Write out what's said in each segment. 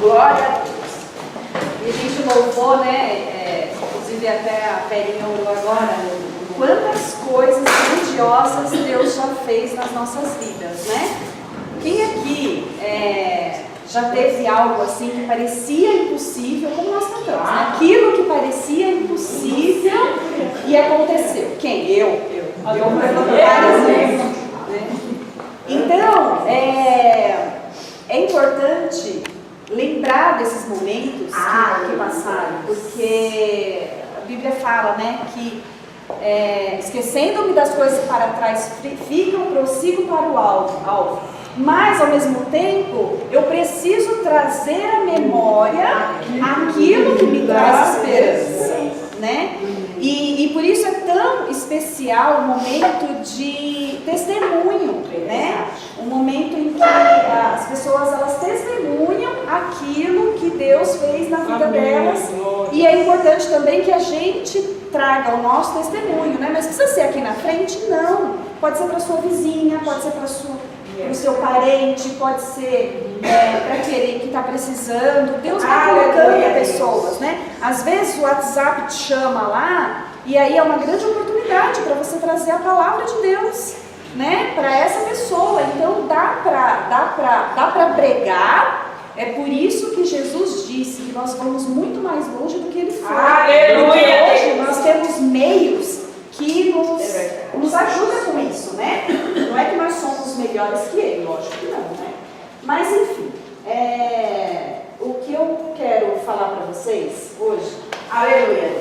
Glória a Deus. E a gente louvou, né? Inclusive até a Perinha orou agora. Quantas coisas grandiosas Deus já fez nas nossas vidas, né? Quem aqui já teve algo assim que parecia impossível, como nós cantamos, né? Aquilo que parecia impossível e aconteceu. Quem? Eu várias vezes, né? Então, é importante lembrar desses momentos que passaram, porque a Bíblia fala, né, que esquecendo-me das coisas para trás, prossigo para o alvo. Mas, ao mesmo tempo, eu preciso trazer à memória aquilo que me traz esperança, né? E por isso é tão especial o momento de testemunho, né? Um momento em que as pessoas, elas testemunham aquilo que Deus fez na vida delas. E é importante também que a gente traga o nosso testemunho, né? Mas precisa ser aqui na frente? Não. Pode ser para sua vizinha, pode ser para o seu parente, pode ser para aquele que está precisando. Deus vai colocando pessoas, né? Às vezes o WhatsApp te chama lá, e aí é uma grande oportunidade para você trazer a palavra de Deus, né? Para essa pessoa. Então dá para pregar. É por isso que Jesus disse que nós vamos muito mais longe do que ele foi. Aleluia! Hoje nós temos meios que nos ajudam com isso, né? Não é que nós somos melhores que ele, lógico que não, né? Mas enfim, o que eu quero falar para vocês hoje, aleluia,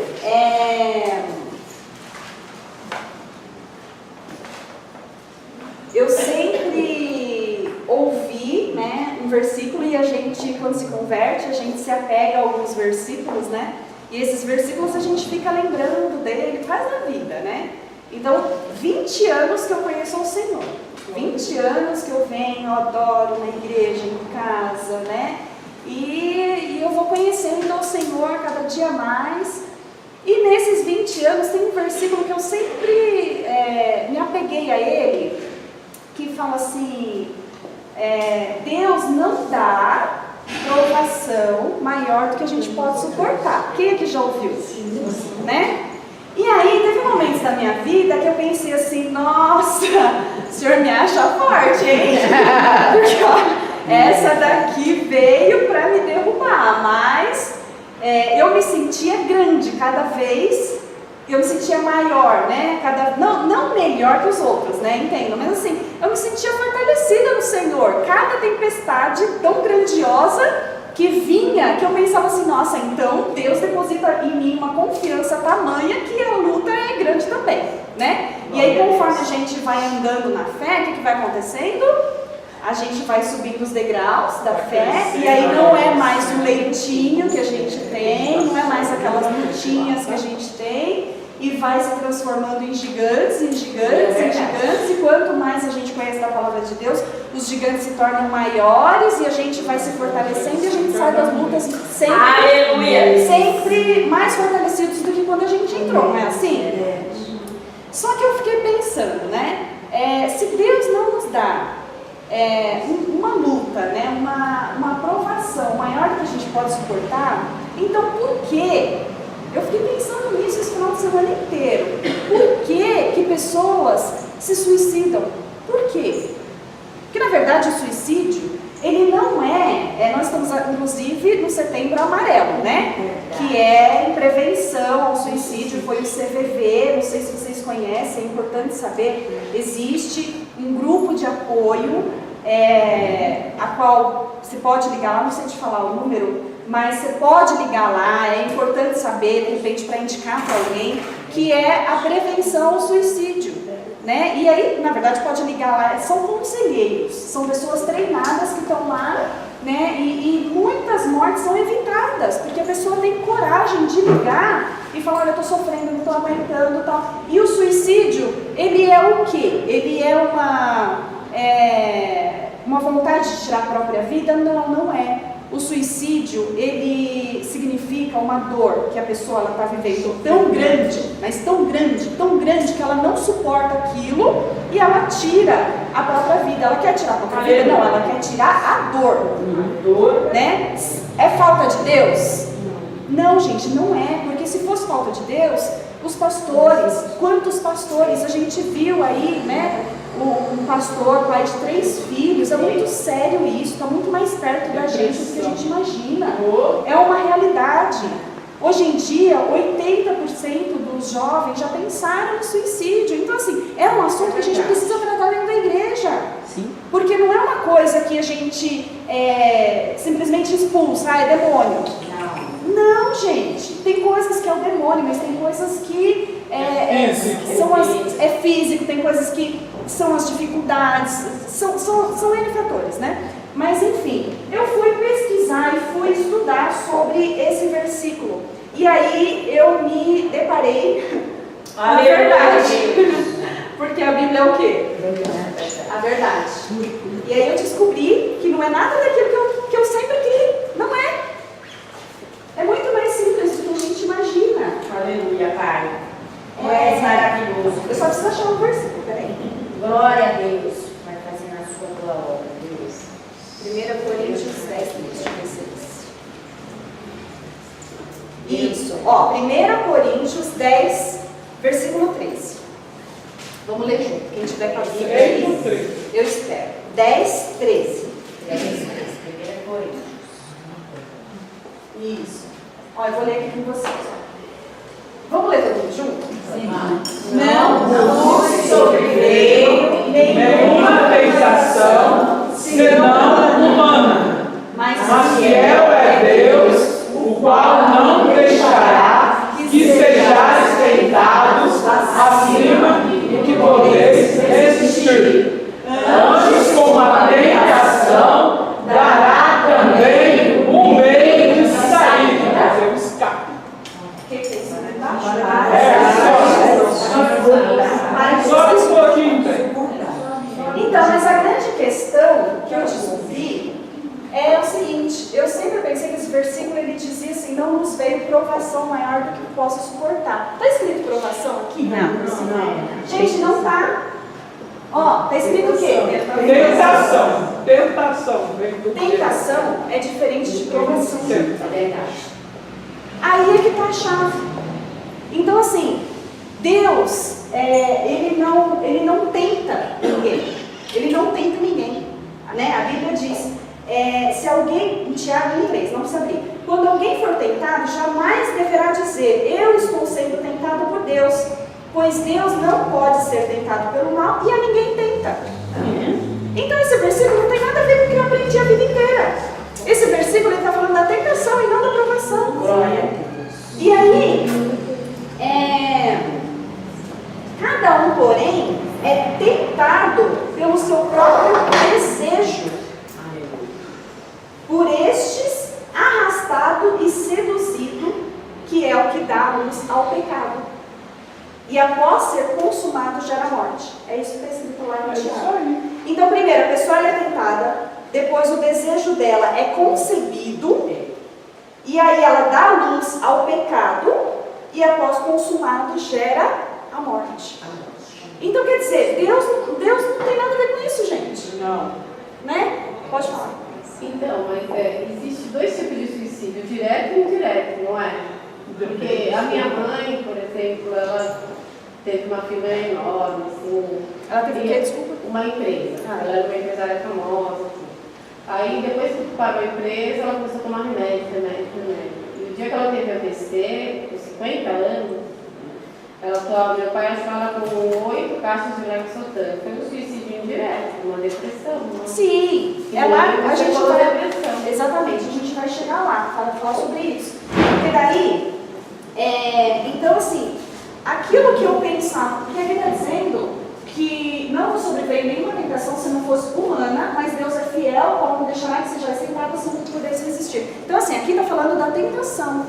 eu sempre ouvi, né, um versículo, e a gente, quando se converte, a gente se apega a alguns versículos, né? E esses versículos a gente fica lembrando dele, faz a vida, né? Então, 20 anos que eu conheço o Senhor, 20 anos que eu venho, eu adoro na igreja, em casa, né? E eu vou conhecendo o Senhor cada dia mais. E nesses 20 anos tem um versículo que eu sempre me apeguei a ele, que fala assim, Deus não dá provação maior do que a gente pode suportar. Quem aqui já ouviu? Né? E aí teve momentos da minha vida que eu pensei assim, nossa, o Senhor me acha forte, hein? Porque ó, essa daqui veio para me derrubar, mas eu me sentia grande cada vez. Eu me sentia maior, né? Não melhor que os outros, né? Entendo, mas assim, eu me sentia fortalecida no Senhor. Cada tempestade tão grandiosa que vinha, que eu pensava assim, nossa, então Deus deposita em mim uma confiança tamanha que a luta é grande também, né? E aí, conforme a gente vai andando na fé, o que vai acontecendo? A gente vai subindo os degraus da fé, e aí não é mais o leitinho que a gente tem, não é mais aquelas lutinhas que a gente tem, e vai se transformando em gigantes, e quanto mais a gente conhece da palavra de Deus, os gigantes se tornam maiores, e a gente vai se fortalecendo, e a gente sai das lutas sempre mais fortalecidos do que quando a gente entrou, não é assim? Só que eu fiquei pensando, né, se Deus não nos dá uma luta, né, uma provação maior do que a gente pode suportar, então por que? Eu fiquei pensando nisso esse final de semana inteiro. Por que pessoas se suicidam? Por quê? Porque na verdade o suicídio, ele não nós estamos inclusive no Setembro Amarelo, né? Que é em prevenção ao suicídio, foi o CVV, não sei se vocês conhecem, é importante saber, existe um grupo de apoio, a qual você pode ligar lá, não sei te falar o número, mas você pode ligar lá, é importante saber, de repente, para indicar para alguém, que é a prevenção ao suicídio, né? E aí, na verdade, pode ligar lá, são conselheiros, são pessoas treinadas que estão lá, né? E muitas mortes são evitadas, porque a pessoa tem coragem de ligar e falar, olha, eu estou sofrendo, não estou aguentando e tal. E o suicídio, ele é o quê? Ele é uma vontade de tirar a própria vida? Não, não é. o suicídio, ele significa uma dor que a pessoa está vivendo tão grande, mas tão grande que ela não suporta aquilo e ela tira a própria vida. Ela quer tirar a própria vida? Não, ela quer tirar a dor. Né? É falta de Deus? Não, gente, não é, porque se fosse falta de Deus, os pastores, quantos pastores a gente viu aí, né? Um pastor, pai de 3 filhos, é muito sério isso, está muito mais perto da gente do que a gente imagina. É uma realidade. Hoje em dia, 80% dos jovens já pensaram em suicídio. Então, assim, é um assunto que a gente precisa tratar dentro da igreja. Sim. Porque não é uma coisa que a gente simplesmente expulsa, é demônio. Não, gente, tem coisas que é o demônio, mas tem coisas que é físico, tem coisas que são as dificuldades, são N fatores, né? Mas enfim, eu fui pesquisar e fui estudar sobre esse versículo. E aí eu me deparei com a verdade. Porque a Bíblia é o quê? A verdade. E aí eu descobri que não é nada daquilo que eu sempre queria. Não é. É muito mais simples do que a gente imagina. Aleluia, Pai. É maravilhoso. Eu só preciso achar um versículo, peraí. Glória a Deus. Vai fazer na sua boa obra, Deus. 1 Coríntios 10, 16. Isso. Ó, 1 Coríntios 10, versículo 13. Vamos ler junto. Quem tiver com a Bíblia aí, eu espero. 10, 13. 10, 13. 1 Coríntios. Isso. Ó, eu vou ler aqui com vocês. Vamos ler todo mundo junto? Sim. Não nos sobreveio nenhuma tentação, senão humana. Mas fiel é Deus, o qual não deixará que sejais tentados acima do que podeis resistir. Antes, com a tentação, dará também um meio de saída, fazer um escape. Só um pouquinho, Então, mas a grande questão que eu descobri é o seguinte: eu sempre pensei que esse versículo ele dizia assim: não nos veio provação maior do que possa suportar. Está escrito provação aqui? Não. Gente, não está. Ó, está escrito o quê? Tentação. Tentação é diferente de provação. É verdade. Aí é que está a chave. Então, assim, Deus, ele não tenta ninguém. Ele não tenta ninguém. Né? A Bíblia diz, se alguém, em Tiago em inglês, não precisa abrir. Quando alguém for tentado, jamais deverá dizer, eu estou sendo tentado por Deus. Pois Deus não pode ser tentado pelo mal e a ninguém tenta. Então esse versículo não tem nada a ver com o que eu aprendi a vida inteira. Esse versículo está falando da tentação e não da provação. Glória a Deus. E aí, cada um, porém, é tentado pelo seu próprio desejo. Por estes, arrastado e seduzido, que é o que dá luz ao pecado. E após ser consumado, gera morte. É isso que está escrito lá no Tiago. Então, primeiro, a pessoa é tentada, depois o desejo dela é concebido, e aí ela dá luz ao pecado, e após consumado, gera a morte. Então, quer dizer, Deus não tem nada a ver com isso, gente. Não. Né? Pode falar. Então, mas existe 2 tipos de suicídio, direto e indireto, não é? Porque a minha mãe, por exemplo, ela teve uma filha enorme, assim. Ela teve o quê? Desculpa. Uma empresa. Ela era uma empresária famosa, assim. Aí, depois que parou a empresa, ela começou a tomar remédio. E o dia que ela teve AVC, com 50 anos, meu pai achou ela com 8 caixas de lexotan. Foi um suicídio indireto, uma depressão. Sim, a gente vai. Exatamente, a gente vai chegar lá para falar sobre isso. Porque daí, então assim, aquilo que eu pensava, porque ele está dizendo que não nos sobreveio nenhuma tentação se não fosse humana, mas Deus é fiel, qual não deixará que seja tentado se não pudesse resistir. Então assim, aqui está falando da tentação.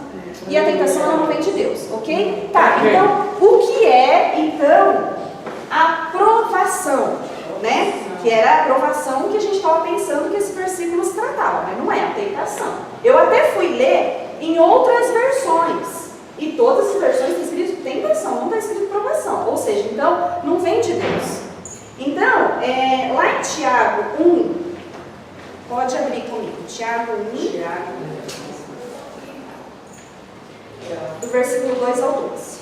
E a tentação ela não vem de Deus, ok? Tá, então, o que é, então, a provação, né? Que era a provação que a gente estava pensando que esse versículo se tratava, mas não é. A tentação. Eu até fui ler em outras versões. E todas as versões estão escrito tentação, não está escrito provação. Ou seja, então, não vem de Deus. Então, lá em Tiago 1, pode abrir comigo, Tiago 1, do versículo 2 ao 12.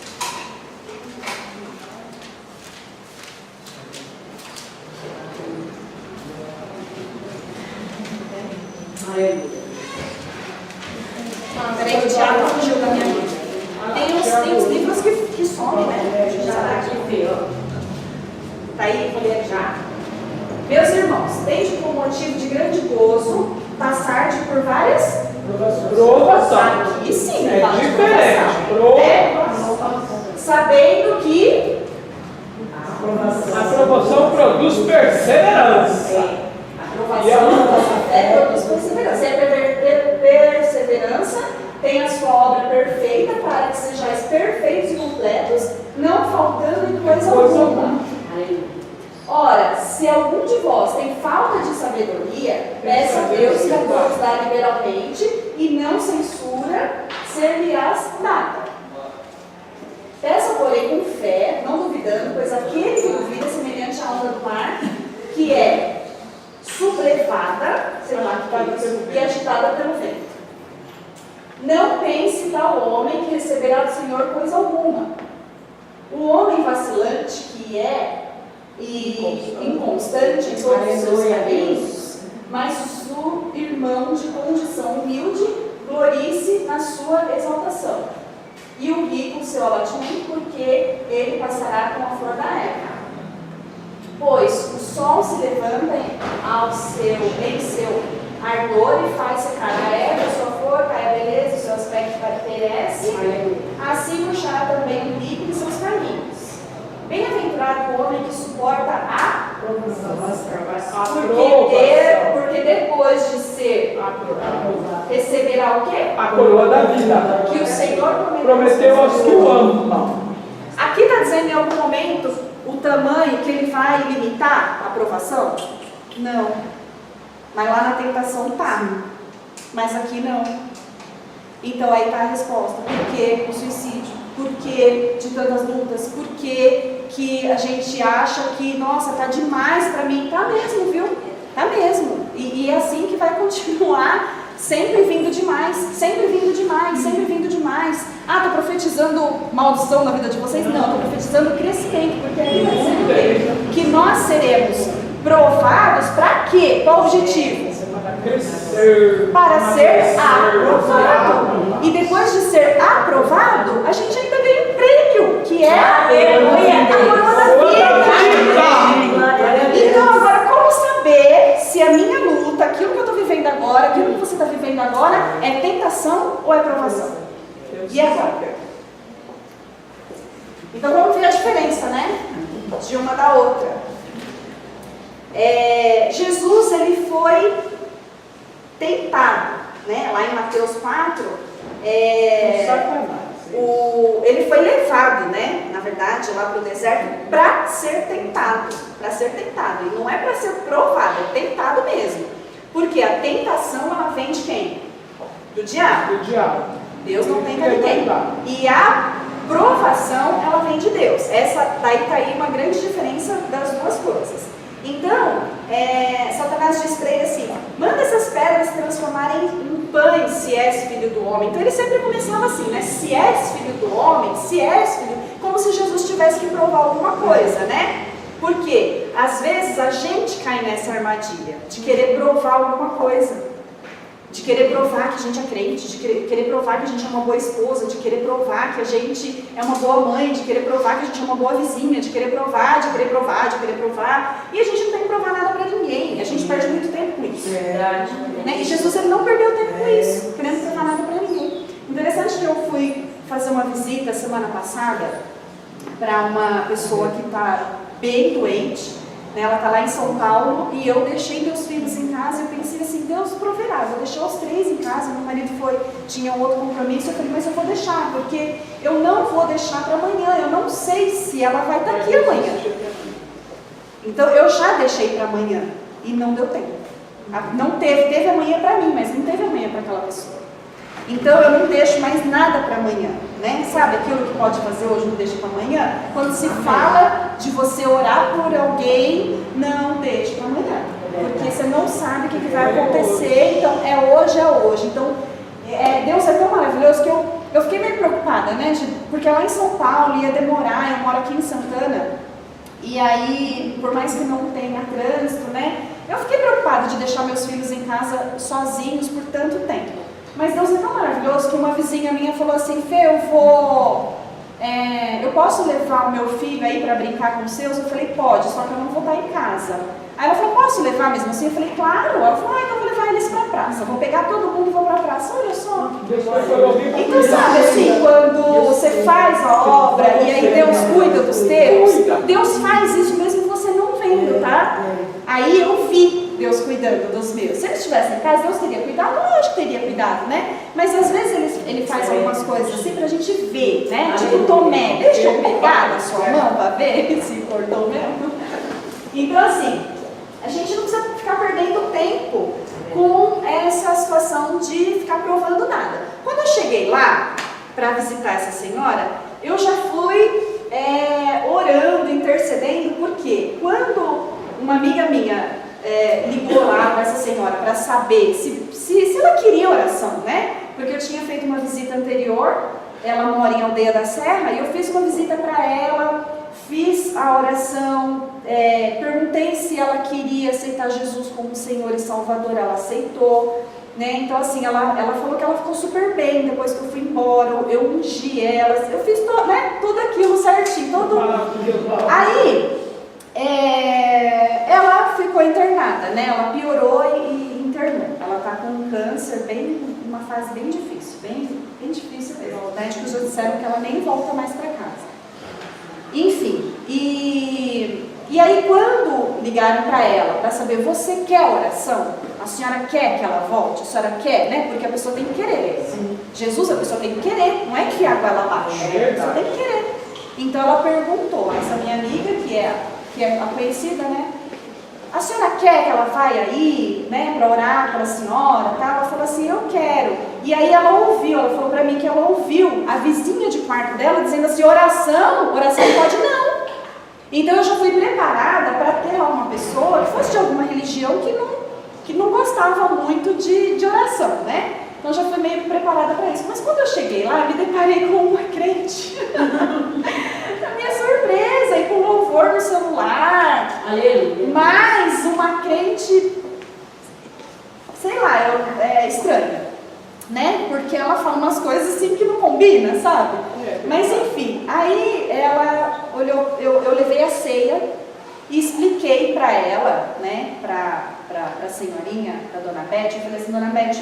Peraí, o Tiago fugiu da minha vida. Tem uns livros que somem, né? Já está aqui. Está aí, vou ler já. Meus irmãos, tende por motivo de grande gozo passar por várias Provação. Aqui sim, É fala de diferente. provação. Sabendo que A provação produz perseverança. aprovação da nossa fé produz perseverança. E a perseverança tem a sua obra perfeita para que sejais perfeitos e completos, não faltando em coisa alguma. Ora, se algum de vós tem falta de sabedoria, peça a Deus que a todos dá liberalmente e não censura, ser-lhe-ás dada. Peça, porém, com fé, não duvidando, pois aquele que duvida é semelhante à onda do mar, que é sublevada, sei lá, e agitada pelo vento. Não pense tal homem que receberá do Senhor coisa alguma. O homem vacilante que é e inconstante em todos os seus caminhos, mas o irmão de condição humilde glorie-se na sua exaltação. E o rico seu abatimento, porque ele passará com a flor da erva. Pois o sol se levanta em seu ardor e faz secar a erva, a sua flor, cai a beleza, o seu aspecto perece. Assim murchará também o rico em seus caminhos. Bem-aventurado o homem que suporta a provação. Porque depois de ser receberá o quê? A coroa da vida. Que o Senhor Prometeu aos que o amam. Aqui está dizendo em algum momento o tamanho que ele vai limitar a aprovação? Não. Mas lá na tentação tá. Mas aqui não. Então aí está a resposta. Por que o suicídio? Por que de tantas lutas? Por que a gente acha que, nossa, tá demais para mim? Tá mesmo, viu? Tá mesmo. E é assim que vai continuar, sempre vindo demais, sempre vindo demais, sempre vindo demais. Ah, tô profetizando maldição na vida de vocês? Não, tô profetizando crescimento, porque aqui vai dizer que nós seremos provados para quê? Qual o objetivo? Para ser aprovado. E depois de ser aprovado, a gente ainda ganha um prêmio, que é a coroa da vida. Então agora, como saber se a minha luta, aquilo que eu estou vivendo agora, aquilo que você está vivendo agora, é tentação ou é provação? E agora? Então vamos ver a diferença, né? De uma da outra. Jesus, ele foi tentado, né? Lá em Mateus 4, ele foi levado, né? Na verdade, lá para o deserto, para ser tentado. Para ser tentado. E não é para ser provado, é tentado mesmo. Porque a tentação, ela vem de quem? Do diabo. Do diabo. Deus não tenta ninguém. E a provação, ela vem de Deus. Daí está aí uma grande diferença das duas coisas. Então, Satanás diz para ele assim: manda essas pedras se transformarem em pães, se és filho do homem. Então ele sempre começava assim, né? Se és filho do homem, se és filho, como se Jesus tivesse que provar alguma coisa, né? Porque às vezes a gente cai nessa armadilha de querer provar alguma coisa, de querer provar que a gente é crente, de querer provar que a gente é uma boa esposa, de querer provar que a gente é uma boa mãe, de querer provar que a gente é uma boa vizinha, de querer provar. E a gente não tem que provar nada para ninguém. A gente perde muito tempo com isso. Verdade. Né? E Jesus, ele não perdeu tempo com isso, querendo provar nada para ninguém. Interessante que eu fui fazer uma visita semana passada para uma pessoa que está bem doente. Ela está lá em São Paulo e eu deixei meus filhos em casa e eu pensei assim, Deus proverá, vou deixar os 3 em casa. Meu marido tinha um outro compromisso, eu falei, mas eu vou deixar, porque eu não vou deixar para amanhã, eu não sei se ela vai estar aqui amanhã. Então eu já deixei para amanhã e não deu tempo. Não teve amanhã para mim, mas não teve amanhã para aquela pessoa. Então eu não deixo mais nada para amanhã, né? Sabe aquilo que pode fazer hoje não deixa para amanhã? Quando se fala de você orar por alguém, não deixe para amanhã, porque você não sabe o que vai acontecer. Então é hoje. Então Deus é tão maravilhoso que eu fiquei meio preocupada, né? Porque lá em São Paulo ia demorar, eu moro aqui em Santana, e aí, por mais que não tenha trânsito, né? Eu fiquei preocupada de deixar meus filhos em casa sozinhos por tanto tempo. Mas Deus é tão maravilhoso que uma vizinha minha falou assim: Fê, eu posso levar o meu filho aí para brincar com os seus? Eu falei: pode, só que eu não vou estar em casa. Aí ela falou: posso levar mesmo assim? Eu falei: claro. Ela falou: então eu vou levar eles para a praça, vou pegar todo mundo e vou para a praça. Olha só. Então sabe assim, quando você faz a obra e aí Deus cuida dos teus, Deus faz isso mesmo você não vendo, tá? Aí eu vi Deus cuidando dos meus. Se ele estivesse em casa, Deus teria cuidado? Lógico que teria cuidado, né? Mas às vezes ele faz algumas coisas assim pra gente ver, né? Tipo Tomé, deixa eu pegar na sua mão pra ver se cortou mesmo. Então assim, a gente não precisa ficar perdendo tempo com essa situação de ficar provando nada. Quando eu cheguei lá para visitar essa senhora, eu já fui orando, intercedendo, porque quando uma amiga minha ligou lá para essa senhora para saber se ela queria oração, né? Porque eu tinha feito uma visita anterior, ela mora em Aldeia da Serra, e eu fiz uma visita para ela, fiz a oração, perguntei se ela queria aceitar Jesus como Senhor e Salvador, ela aceitou, né? Então assim, ela falou que ela ficou super bem depois que eu fui embora, eu ungi ela, eu fiz tudo aquilo certinho, Aí ela ficou internada, né? Ela piorou e internou. Ela está com um câncer, uma fase bem difícil, bem difícil mesmo. Os médicos já disseram que ela nem volta mais para casa. Enfim, e aí quando ligaram para ela para saber: você quer oração? A senhora quer que ela volte? A senhora quer, né? Porque a pessoa tem que querer. Sim. Jesus, a pessoa tem que querer, não é que água ela baixa, a pessoa tem que querer. Então ela perguntou, essa minha amiga, que é a conhecida, né? A senhora quer que ela vá aí, né, para orar pela senhora, tá? Ela falou assim: eu quero. E aí ela falou para mim que ela ouviu a vizinha de quarto dela dizendo assim: oração pode não. Então eu já fui preparada para ter lá uma pessoa que fosse de alguma religião que não gostava muito de oração, né? Então já fui meio preparada para isso. Mas quando eu cheguei lá, eu me deparei com uma crente. A minha surpresa, e com louvor no celular. Aleluia. Mas uma crente, sei lá, estranha, né? Porque ela fala umas coisas assim que não combina, sabe? Mas enfim, aí ela olhou, eu levei a ceia e expliquei para ela, né, para a senhorinha, para a dona Beth. Eu falei assim: dona Beth,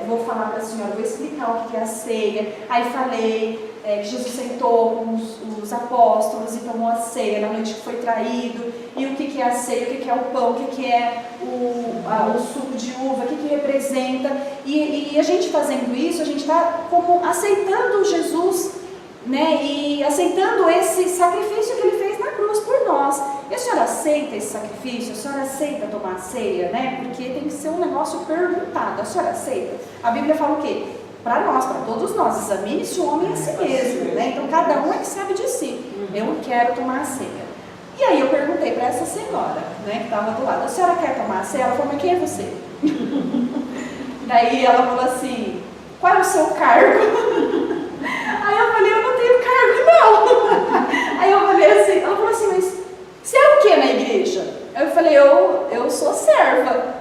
eu vou falar para a senhora, vou explicar o que é a ceia. Aí falei que Jesus sentou com os apóstolos e tomou a ceia na noite que foi traído, e o que é a ceia, o que é o pão, o que é o suco de uva, o que representa. E a gente fazendo isso, a gente está como aceitando Jesus, né, e aceitando esse sacrifício que ele fez na cruz por nós. E a senhora aceita esse sacrifício? A senhora aceita tomar a ceia, né? Porque tem que ser um negócio perguntado. A senhora aceita? A Bíblia fala o quê? Para nós, para todos nós, examine-se o homem a si mesmo, né? Então cada um é que sabe de si. Eu quero tomar a ceia. E aí eu perguntei para essa senhora, né, que estava do lado: a senhora quer tomar a ceia? Ela falou: mas quem é você? Daí ela falou assim: qual é o seu cargo? Aí eu falei: eu não tenho cargo não. Aí eu falei assim, ela falou assim: mas você é o que na igreja? Eu falei: eu sou serva.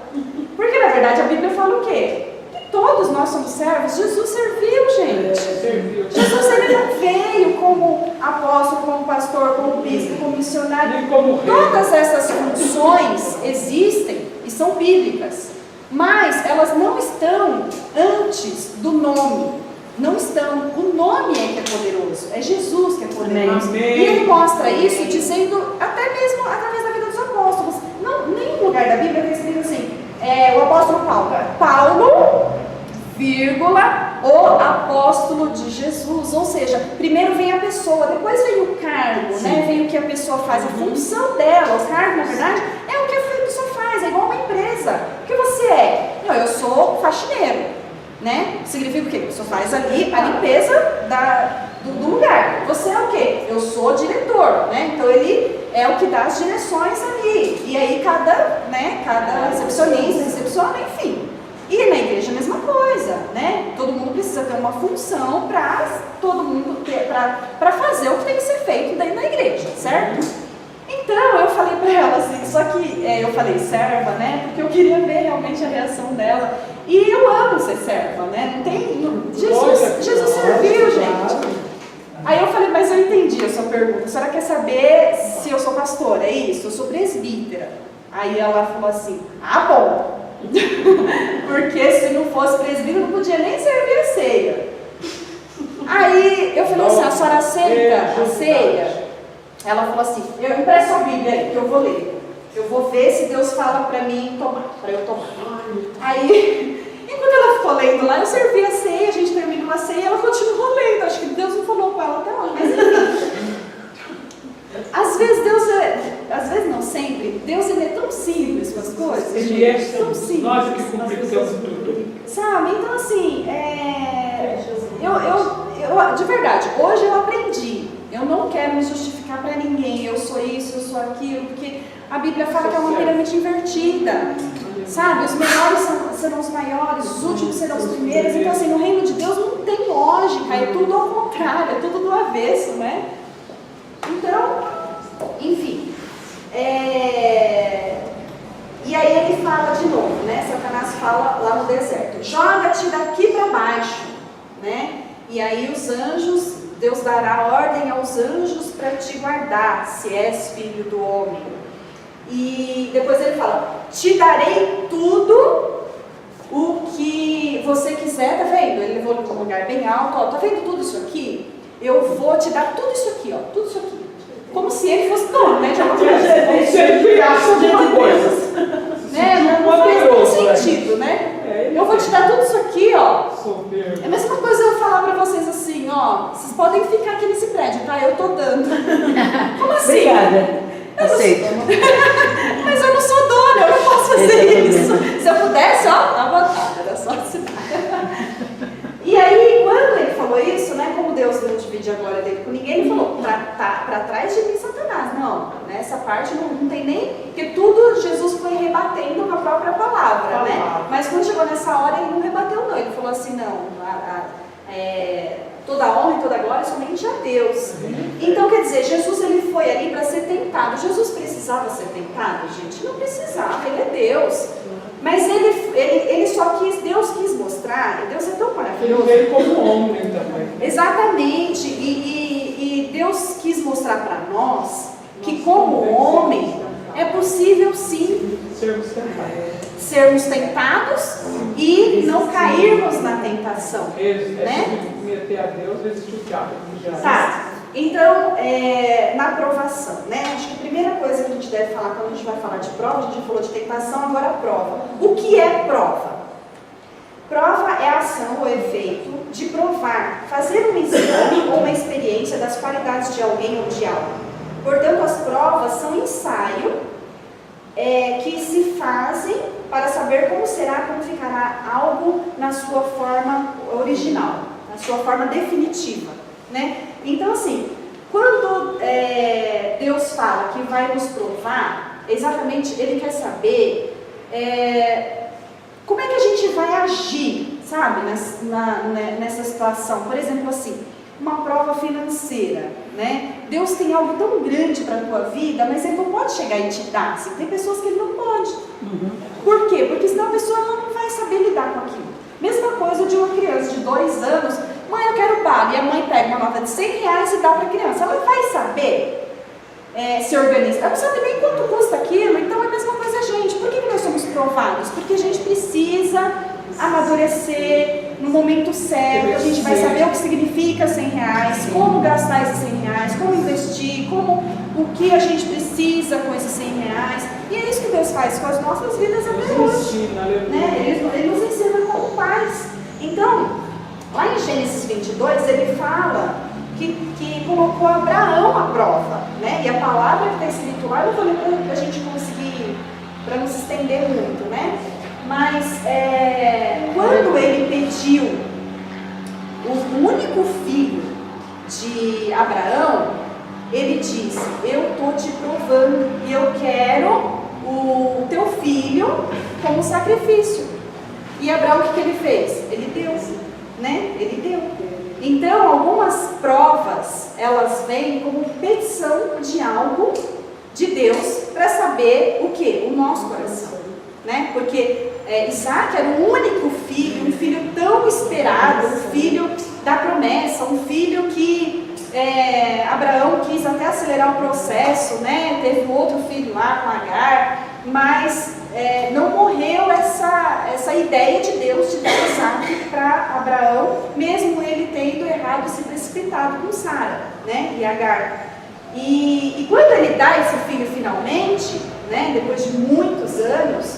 Porque na verdade a Bíblia fala o quê? Que todos nós somos servos. Jesus serviu, gente. Jesus, ele não veio como apóstolo, como pastor, como bispo, como missionário. Todas essas funções existem e são bíblicas, mas elas não estão antes do nome. Não estão. O nome é que é poderoso. É Jesus que é poderoso. Amém. E ele mostra isso dizendo, até mesmo através da vida dos apóstolos. Não, nenhum lugar da Bíblia está escrito assim: o apóstolo Paulo, vírgula, o apóstolo de Jesus. Ou seja, primeiro vem a pessoa, depois vem o cargo, né? Vem o que a pessoa faz, a função dela. O cargo, na verdade, é o que a pessoa faz. É igual uma empresa. empresa. O que você é? Não, eu sou faxineiro, né? Significa o quê? Você faz ali a limpeza do lugar. Você é o quê? Eu sou diretor, né? Então ele é o que dá as direções ali. E aí cada recepcionista, recepciona, enfim. E na igreja a mesma coisa, né? Todo mundo precisa ter uma função para todo mundo ter, para fazer o que tem que ser feito dentro da igreja, certo? Então eu falei para ela assim, só que eu falei serva, né? Porque eu queria ver realmente a reação dela. E eu amo ser serva, né? Não tem. Jesus serviu, gente. Aí eu falei, mas eu entendi a sua pergunta. A senhora quer saber se eu sou pastora? É isso, eu sou presbítera. Aí ela falou assim, bom. Porque se não fosse presbítero, não podia nem servir a ceia. Aí eu falei assim, a senhora aceita a ceia? Ela falou assim, eu empresto a Bíblia aí, que eu vou ler. Eu vou ver se Deus fala para mim tomar, para eu tomar. Aí, enquanto ela ficou lendo lá, eu servi a ceia, a gente terminou a ceia e ela continuou lendo. Acho que Deus não falou com ela até hoje, mas enfim. Às vezes não sempre, Deus ele é tão simples com as coisas. Ele é tão simples. Nós que complicamos tudo. Sabe? Então assim, eu de verdade, hoje eu aprendi. Eu não quero me justificar para ninguém. Eu sou isso, eu sou aquilo, porque a Bíblia fala que é uma pirâmide invertida. Sabe? Os melhores serão os maiores, os últimos serão os primeiros. Então assim, no reino de Deus não tem lógica, é tudo ao contrário, é tudo do avesso, né? Então, enfim, e aí ele fala de novo, né? Satanás fala lá no deserto, joga-te daqui para baixo, né? E aí os anjos, Deus dará ordem aos anjos para te guardar, se és filho do homem. E depois ele fala, te darei tudo o que você quiser, tá vendo? Ele levou para um lugar bem alto, ó, tá vendo tudo isso aqui? Eu vou te dar tudo isso aqui, ó, tudo isso aqui. Como se ele fosse dono, né? Como se ele criasse alguma coisa. Né? Não faz nem sentido, né? Eu vou te dar tudo isso aqui, ó. É a mesma coisa eu falar pra vocês assim, ó. Vocês podem ficar aqui nesse prédio, tá? Eu tô dando. Como assim? Obrigada. Aceito. Mas eu não sou dona, eu não posso fazer isso. Se eu pudesse, ó, à vontade, era só assim. E aí, quando ele falou isso, né, como Deus não divide a glória dele com ninguém, ele falou, para trás de mim, Satanás. Não, nessa parte não tem nem, porque tudo Jesus foi rebatendo com a própria palavra, né? Mas quando chegou nessa hora, ele não rebateu não, ele falou assim, não, toda a honra e toda a glória somente a Deus. Então, quer dizer, Jesus ele foi ali para ser tentado. Jesus precisava ser tentado, gente? Não precisava, ele é Deus. Mas ele só quis, Deus quis mostrar, e Deus é tão maravilhoso. Ele veio como homem também. Exatamente, e Deus quis mostrar para nós que como homem é possível sim sermos tentados e não cairmos na tentação. Né? Meter a Deus, resistir o diabo. Tá. Então, na provação, né? Acho que a primeira coisa que a gente deve falar quando a gente vai falar de prova, a gente já falou de tentação, agora a prova. O que é prova? Prova é a ação ou efeito de provar, fazer um exame ou uma experiência das qualidades de alguém ou de algo. Portanto, as provas são ensaio que se fazem para saber como será, como ficará algo na sua forma original, na sua forma definitiva, né? Então, assim, quando Deus fala que vai nos provar, exatamente, Ele quer saber como é que a gente vai agir, sabe, nessa situação. Por exemplo, assim, uma prova financeira, né? Deus tem algo tão grande para a tua vida, mas Ele não pode chegar e te dar. Assim, tem pessoas que Ele não pode. Por quê? Porque senão a pessoa não vai saber lidar com aquilo. Mesma coisa de uma criança de 2 anos, mãe, eu quero bala, e a mãe pega uma nota de R$100 e dá para a criança. Ela vai saber se organizar. Ela não sabe nem quanto custa aquilo, então é a mesma coisa a gente. Por que nós somos provados? Porque a gente precisa amadurecer no momento certo, a gente vai saber o que significa R$100, como gastar esses R$100, como investir, o que a gente precisa com esses R$100. E é isso que Deus faz com as nossas vidas até hoje. Né? Ele nos ensina como pais. Então, lá em Gênesis 22, ele fala que colocou Abraão à prova, né? E a palavra que está escrito lá, eu vou ler para a gente conseguir para não se estender muito, né? Mas quando ele pediu o único filho de Abraão, ele disse: eu estou te provando e eu quero o teu filho como sacrifício. E Abraão, o que ele fez? Ele deu, né? Ele deu. Então, algumas provas, elas vêm como petição de algo de Deus para saber o que? O nosso coração, né? Porque Isaac era o único filho, um filho tão esperado, um filho da promessa, um filho que Abraão quis até acelerar o processo, né? Teve outro filho lá com Agar, mas não morreu essa ideia de Deus de dar Isaac para Abraão, mesmo ele tendo errado, se precipitado com Sara, né? E Agar. E quando ele dá esse filho finalmente, né? Depois de muitos anos,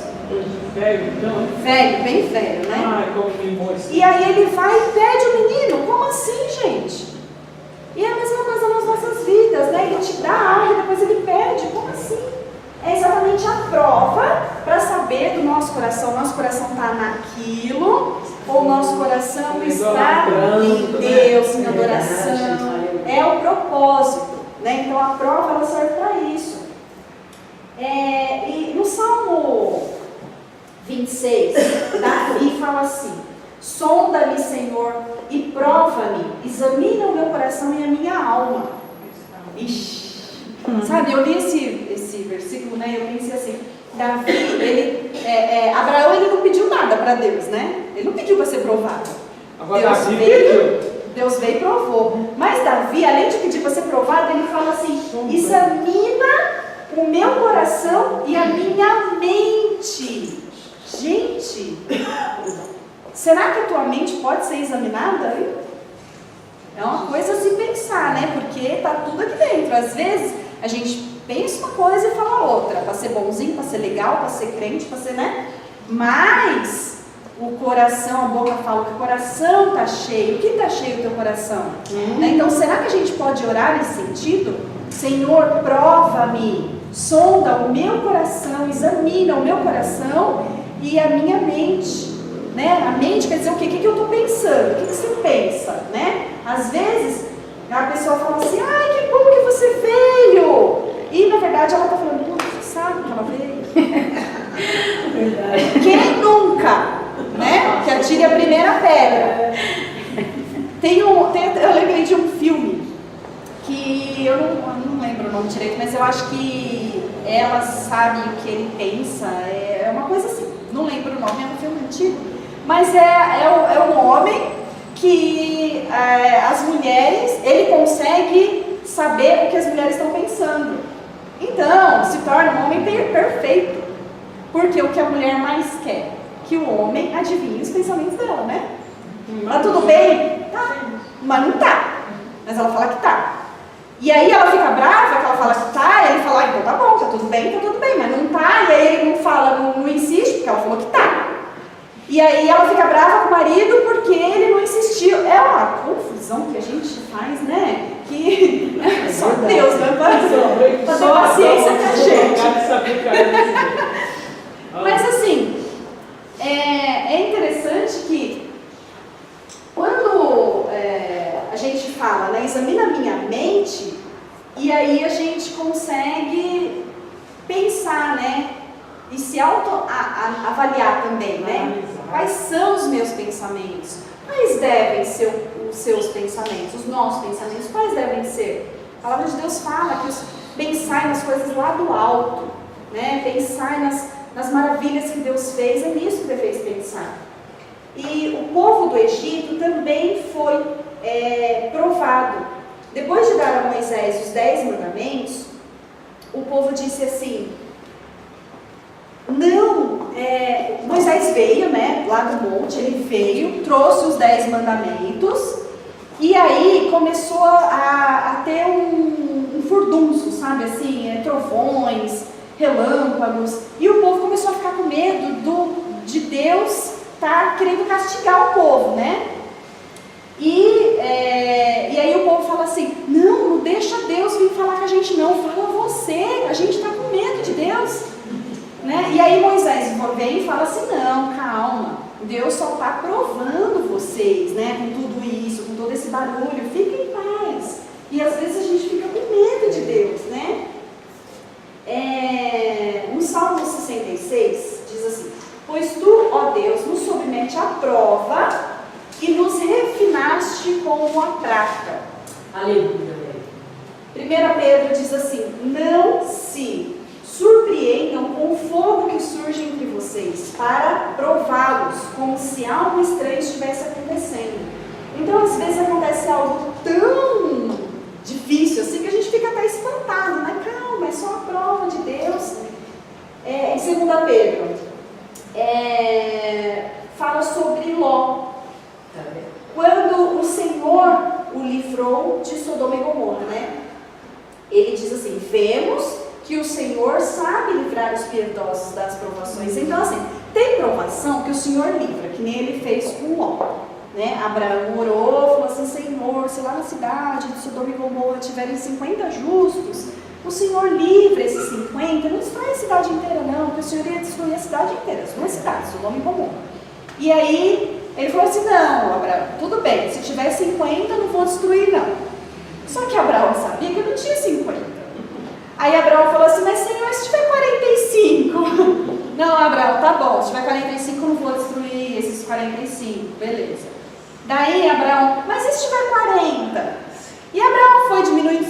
velho, então. Velho, bem velho, né? Ai, como Moisés. E aí ele vai e pede o menino. Como assim, gente? E é a mesma coisa nas nossas vidas, né? Ele te dá algo e depois ele pede. Como assim? É exatamente a prova para saber do nosso coração. Nosso coração está naquilo ou nosso coração está em Deus, em adoração. É o propósito, né? Então a prova ela serve para isso. E no Salmo 26, Davi fala assim: sonda-me, Senhor, e prova-me, examina o meu coração e a minha alma. Ixi, sabe, eu li esse versículo, né? Eu pensei assim: Davi, Abraão, ele não pediu nada para Deus, né? Ele não pediu para ser provado. Agora Deus Davi Deus veio e provou. Mas Davi, além de pedir para ser provado, ele fala assim: examina o meu coração e a minha mente. Gente, será que a tua mente pode ser examinada? É uma coisa a se pensar, né? Porque está tudo aqui dentro. Às vezes a gente pensa uma coisa e fala outra, para ser bonzinho, para ser legal, para ser crente, para ser, né? Mas o coração, a boca fala que o coração está cheio. O que está cheio o teu coração? Né? Então, será que a gente pode orar nesse sentido? Senhor, prova-me, sonda o meu coração, examina o meu coração e a minha mente. Né? A mente quer dizer o quê? O que eu estou pensando? O que você pensa? Né? Às vezes, a pessoa fala assim: ai, que bom que você veio. E, na verdade, ela está falando: pô, você sabe que ela veio? Verdade. Quem nunca? Né? Que atire a primeira pedra. Eu lembrei de um filme que eu não lembro o nome direito, mas eu acho que ela sabe o que ele pensa. É uma coisa assim, não lembro o nome, é um filme antigo. Mas é um homem que as mulheres, ele consegue saber o que as mulheres estão pensando. Então, se torna um homem perfeito. Porque o que a mulher mais quer? Que o homem adivinhe os pensamentos dela, né? Tá tudo bem? Tá. Mas não tá. Mas ela fala que tá. E aí ela fica brava, que ela fala que tá, e ele fala: ah, então tá bom, tá tudo bem, mas não tá. E aí ele não fala, não insiste, porque ela falou que tá. E aí ela fica brava com o marido porque ele não insistiu. É uma confusão que a gente faz, né? Que só Deus, né? Pra ter paciência com a gente. Mas assim, é interessante que quando a gente fala, né, examina a minha mente, e aí a gente consegue pensar, né, e se auto-avaliar também, né? Quais são os meus pensamentos? Quais devem ser os seus pensamentos, os nossos pensamentos? Quais devem ser? A palavra de Deus fala que pensai nas coisas lá do alto, né? Pensai nas maravilhas que Deus fez, é nisso que Deus fez pensar. E o povo do Egito também foi provado. Depois de dar a Moisés os 10 mandamentos, o povo disse assim: Moisés veio, né, lá do monte, ele veio, trouxe os 10 mandamentos, e aí começou a ter um furdunço, sabe, assim, trovões, relâmpagos, e o povo começou a ficar com medo de Deus estar querendo castigar o povo, né? E aí o povo fala assim: não deixa Deus vir falar com a gente não, fala você, a gente está com medo de Deus, né? né? E aí Moisés vem e fala assim, não, calma, Deus só está provando vocês, né? Com tudo isso, com todo esse barulho, fiquem em paz. E às vezes a gente fica com medo de Deus, né? No Salmo 66 diz assim, pois tu, ó Deus, nos submete à prova e nos refinaste como a prata. Aleluia. 1 Pedro diz assim, não se surpreendam com o fogo que surge entre vocês, para prová-los, como se algo estranho estivesse acontecendo. Então, às vezes acontece algo tão difícil assim que a gente fica até espantado, né? Calma, é só a prova de Deus. Em 2 Pedro, fala sobre Ló. Quando o Senhor o livrou de Sodoma e Gomorra, né? Ele diz assim, vemos que o Senhor sabe livrar os piedosos das provações. Então, assim, tem provação que o Senhor livra, que nem ele fez com Ló, né? Abraão orou, falou assim, Senhor, se lá na cidade de Sodoma e Gomorra tiverem 50 justos, o Senhor livra esses 50, não destrói a cidade inteira não, porque o Senhor ia destruir a cidade inteira, as duas cidades, Sodoma e Gomorra. E aí, ele falou assim, não, Abraão, tudo bem, se tiver 50, não vou destruir não. Só que Abraão sabia que não tinha 50. Aí Abraão falou assim, mas Senhor, se tiver 45? Não, Abraão, tá bom, se tiver 45 eu não vou destruir esses 45, beleza. Daí Abraão, mas e se tiver 40? E Abraão foi diminuindo,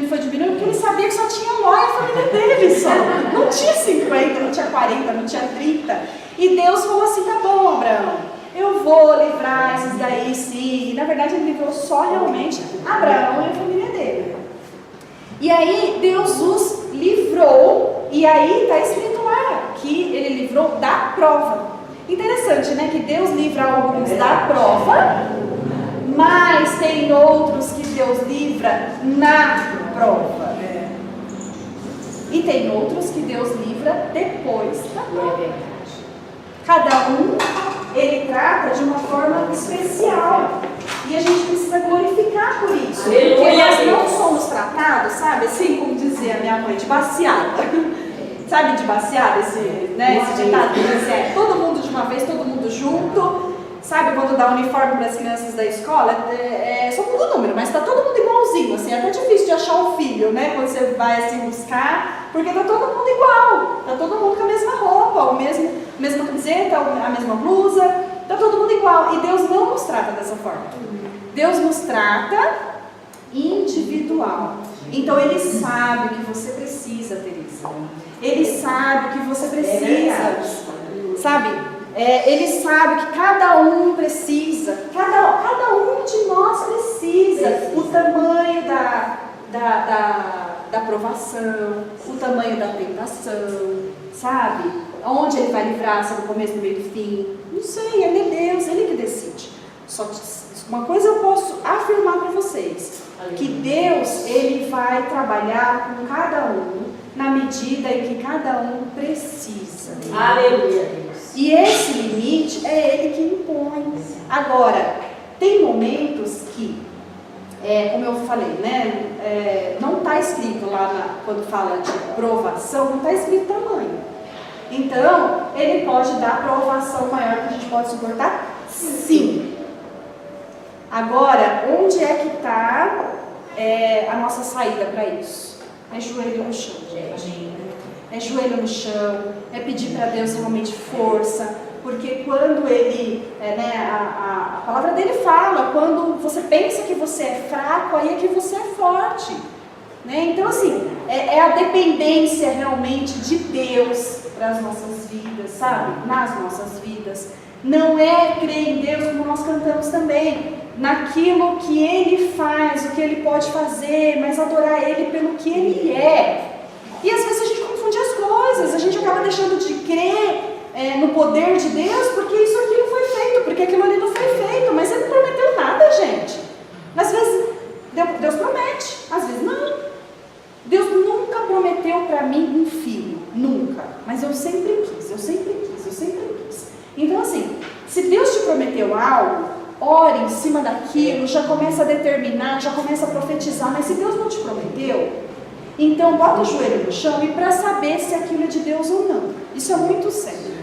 porque ele sabia que só tinha Ló e a família dele só. Não tinha 50, não tinha 40, não tinha 30. E Deus falou assim, tá bom, Abraão, eu vou livrar esses daí sim. E na verdade ele livrou só realmente Abraão e a família dele. E aí Deus os livrou, e aí está escrito lá que ele livrou da prova. Interessante, né? Que Deus livra alguns da prova, mas tem outros que Deus livra na prova. E tem outros que Deus livra depois da prova. Cada um, ele trata de uma forma especial. E a gente precisa glorificar por isso. Porque nós não somos tratados, sabe, assim como dizia minha mãe, de baciada. Sabe de baciada, esse ditado que diz, todo mundo de uma vez, todo mundo junto. Sabe quando dá uniforme para as crianças da escola? Só muda o número, mas está todo mundo igualzinho, assim, é até difícil de achar o filho, né? Quando você vai assim buscar, porque está todo mundo igual, está todo mundo com a mesma roupa, a mesma camiseta, a mesma blusa, está todo mundo igual. E Deus não nos trata dessa forma. Deus nos trata individual. Então Ele sabe o que você precisa, Teresa. Ele sabe o que você precisa, sabe? Ele sabe que cada um precisa, cada um de nós precisa, o tamanho da provação, o tamanho da tentação, sabe? Onde Ele vai livrar, se é no começo, no meio do fim, não sei, Ele é Deus, Ele que decide. Só que uma coisa eu posso afirmar para vocês, que Deus, Ele vai trabalhar com cada um, na medida em que cada um precisa. Aleluia, Deus. E esse limite é Ele que impõe. Agora, tem momentos que, como eu falei, né, não está escrito lá, quando fala de provação, não está escrito tamanho. Então, Ele pode dar provação maior que a gente pode suportar? Sim. Agora, onde é que está a nossa saída para isso? É joelho no chão, gente. É joelho no chão, é pedir para Deus realmente força, porque quando Ele, a palavra dele fala, quando você pensa que você é fraco, aí é que você é forte, né? Então assim, é a dependência realmente de Deus para as nossas vidas, sabe? Nas nossas vidas. Não é crer em Deus como nós cantamos também, naquilo que Ele faz, o que Ele pode fazer, mas adorar Ele pelo que Ele é. E às vezes a gente confunde as coisas, a gente acaba deixando de crer no poder de Deus, porque isso aqui não foi feito, porque aquilo ali não foi feito, mas Ele não prometeu nada, gente. Às vezes Deus promete, às vezes não. Deus nunca prometeu para mim um filho, nunca, mas eu sempre quis. Então assim, se Deus te prometeu algo, ore em cima daquilo, já começa a determinar, já começa a profetizar, mas se Deus não te prometeu, Então, bota o joelho no chão e para saber se aquilo é de Deus ou não. Isso é muito sério.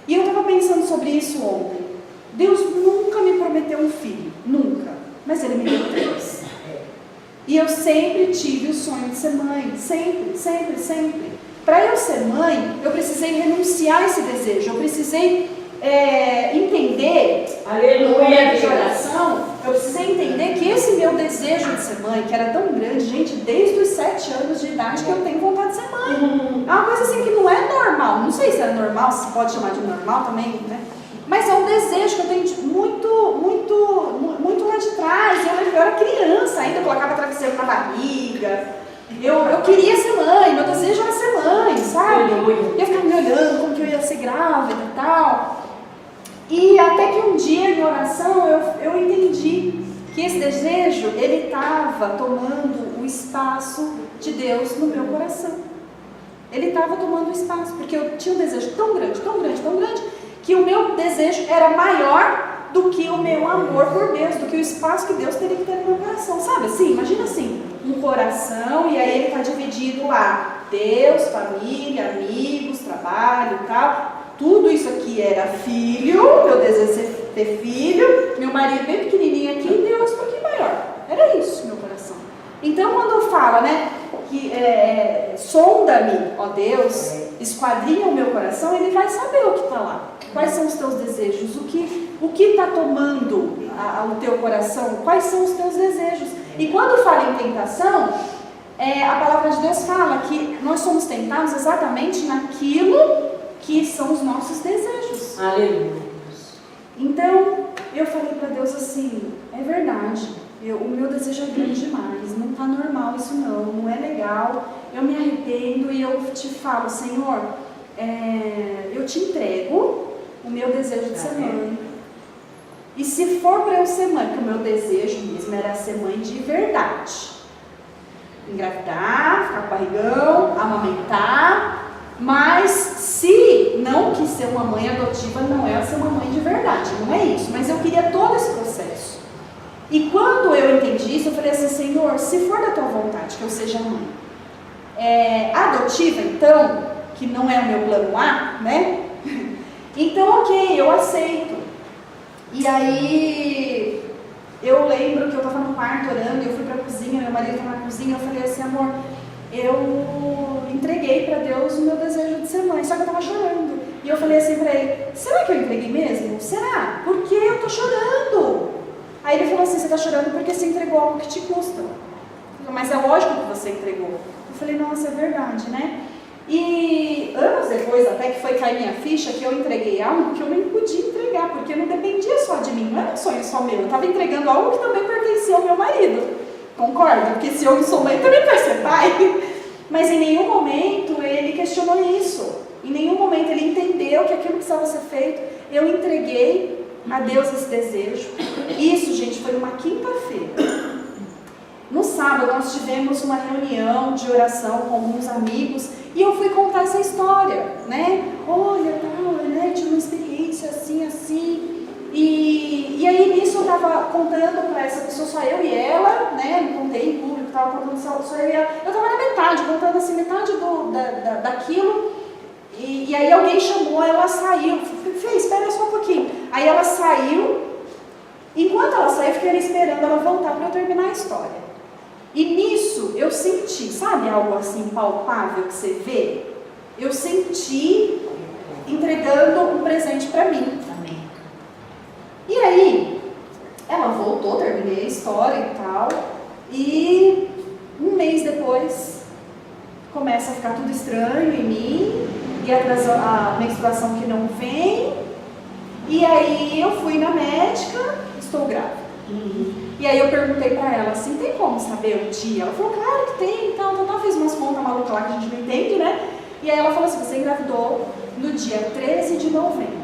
E eu estava pensando sobre isso ontem. Deus nunca me prometeu um filho, nunca. Mas Ele me deu 3. E eu sempre tive o sonho de ser mãe, sempre, sempre, sempre. Para eu ser mãe, eu precisei renunciar a esse desejo, eu precisei entender, no momento de oração, eu precisei entender que esse meu desejo de ser mãe, que era tão grande, gente, desde os 7 anos de idade que eu tenho vontade de ser mãe. É uma coisa assim que não é normal, não sei se é normal, se pode chamar de normal também, né? Mas é um desejo que eu tenho muito lá de trás. Eu era criança ainda, eu colocava travesseiro na barriga. Eu queria ser mãe, meu desejo era ser mãe, sabe? Eu ficava me olhando como que eu ia ser grávida e tal. E até que um dia, em oração, eu entendi que esse desejo, ele estava tomando o espaço de Deus no meu coração. Ele estava tomando o espaço, porque eu tinha um desejo tão grande, tão grande, tão grande, que o meu desejo era maior do que o meu amor por Deus, do que o espaço que Deus teria que ter no meu coração, sabe assim? Imagina assim, um coração, e aí ele está dividido lá, Deus, família, amigos, trabalho e tal, tudo isso aqui era filho, meu desejo é ter filho, meu marido bem pequenininho aqui, e Deus um pouquinho maior, era isso meu coração. Então quando fala, né, que sonda-me, ó Deus, esquadrinha o meu coração, ele vai saber o que está lá. Quais são os teus desejos? O que está tomando o teu coração? Quais são os teus desejos? E quando fala em tentação, a palavra de Deus fala que nós somos tentados exatamente naquilo que são os nossos desejos. Aleluia. Então, eu falei para Deus assim, é verdade, o meu desejo é grande demais, não está normal isso não é legal, eu me arrependo e eu te falo, Senhor, eu te entrego o meu desejo de ser mãe. E se for para eu ser mãe, que o meu desejo mesmo era ser mãe de verdade, engravidar, ficar com barrigão, amamentar, mas se não quis ser uma mãe adotiva, não é ser uma mãe de verdade, não é isso, mas eu queria todo esse processo. E quando eu entendi isso, eu falei assim, Senhor, se for da tua vontade que eu seja mãe adotiva, então, que não é o meu plano A, né? Então, ok, eu aceito. E aí, eu lembro que eu estava no quarto orando, eu fui para a cozinha, meu marido estava na cozinha, eu falei assim, amor, eu entreguei para Deus o meu desejo de ser mãe, só que eu estava chorando. E eu falei assim para ele, será que eu entreguei mesmo? Será? Porque eu estou chorando. Aí ele falou assim, você está chorando porque você entregou algo que te custa. Mas é lógico que você entregou. Eu falei, nossa, é verdade, né? E anos depois, até que foi cair minha ficha, que eu entreguei algo que eu nem podia entregar, porque não dependia só de mim, não era um sonho só meu. Eu estava entregando algo que também pertencia ao meu marido. Concorda? Porque se eu não sou mãe, também vai ser pai. Mas em nenhum momento ele questionou isso. Em nenhum momento ele entendeu que aquilo precisava ser feito. Eu entreguei a Deus esse desejo. Isso, gente, foi uma quinta-feira. No sábado nós tivemos uma reunião de oração com alguns amigos e eu fui contar essa história, né? Olha, tal, né? Tive uma experiência assim, assim. E aí nisso eu estava contando para essa pessoa, só eu e ela, né? Não contei em público, estava contando só eu e ela. Eu estava na metade, contando assim, metade daquilo. E aí alguém chamou, ela saiu. Fê, espera só um pouquinho. Aí ela saiu. Enquanto ela saiu, eu fiquei esperando ela voltar para eu terminar a história. E nisso eu senti, sabe algo assim palpável que você vê? Eu senti entregando um presente para mim. Amém. E aí, ela voltou, terminei a história e tal, e um mês depois começa a ficar tudo estranho em mim, e a menstruação que não vem, e aí eu fui na médica, estou grávida. E aí eu perguntei pra ela assim, tem como saber o dia? Ela falou, claro que tem, então, fez umas contas malucas lá que a gente não entende, né? E aí ela falou assim, você engravidou no dia 13 de novembro.